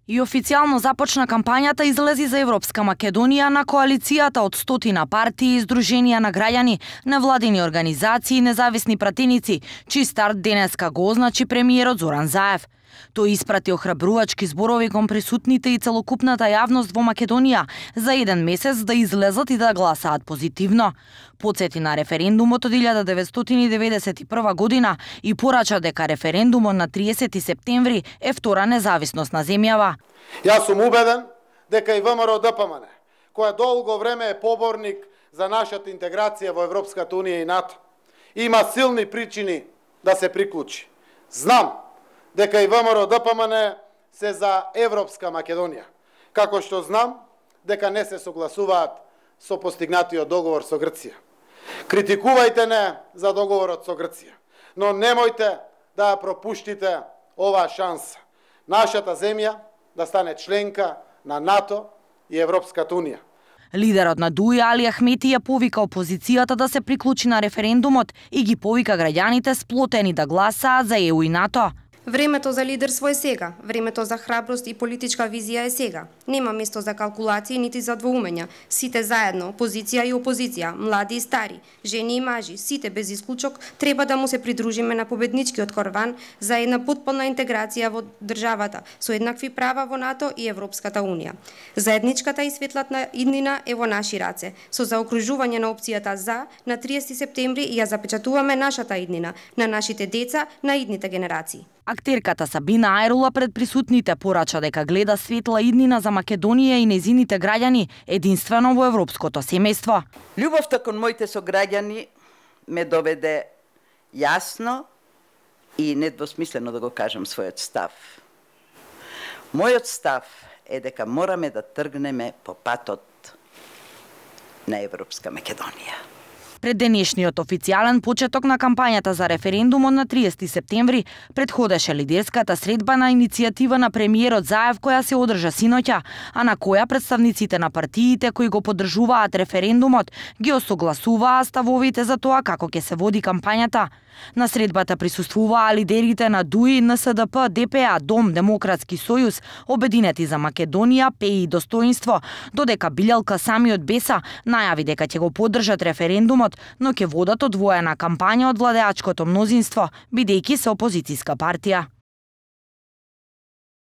И официјално започна кампањата излези за Европска Македонија на коалицијата од 100 партии, издруженија на граѓани, невладини организации и независни пратеници, чиј старт денеска го означи премиерот Зоран Заев. Тој испрати охрабрувачки зборови кон присутните и целокупната јавност во Македонија за еден месец да излезат и да гласаат позитивно. Потсети на референдумот од 1991 година и порача дека референдумот на 30 септември е втора независност на земјава. Јас сум убеден дека и ВМРО ДПМН, која долго време е поборник за нашата интеграција во Европската Унија и НАТО, има силни причини да се приклучи. Знам дека и ВМРО ДПМН се за Европска Македонија, како што знам дека не се согласуваат со постигнатиот договор со Грција. Критикувајте не за договорот со Грција, но немојте да ја пропуштите оваа шанса. Нашата земја да стане членка на НАТО и Европската Унија. Лидерот на ДУИ Али Ахмети ја повика опозицијата да се приклучи на референдумот и ги повика граѓаните сплотени да гласаат за ЕУ и НАТО. Времето за лидерство е сега, времето за храброст и политичка визија е сега. Нема место за калкулации нити за двоумења. Сите заедно, позиција и опозиција, млади и стари, жени и мажи, сите без исклучок, треба да му се придружиме на победничкиот корван за една потполна интеграција во државата, со еднакви права во НАТО и Европската Унија. Заедничката и светлата иднина е во наши раце. Со заокружување на опцијата за, на 30 септември ја запечатуваме нашата иднина, на нашите деца, на идните генерации. Актерката Сабина Ајрула пред присутните порача дека гледа светла иднина за Македонија и нејзините граѓани единствено во европското семејство. Љубовта кон моите сограѓани ме доведе јасно и недвосмислено да го кажам својот став. Мојот став е дека мораме да тргнеме по патот на Европска Македонија. Пред денешниот официјален почеток на кампањата за референдумот на 30 септември предходеше лидерската средба на иницијатива на премиерот Заев која се одржа синоќа, а на која представниците на партиите кои го поддржуваат референдумот ги осогласуваа ставовите за тоа како ќе се води кампањата. На средбата присуствуваа лидерите на ДУИ, НСДП, ДПА, Дом, Демократски сојуз, Обединети за Македонија, ПЕИ и Достоинство, додека Билјалка самиот Беса најави дека ќе го поддржат референдумот, но ќе водат одвоена кампања од владеачкото мнозинство, бидејќи се опозицијска партија.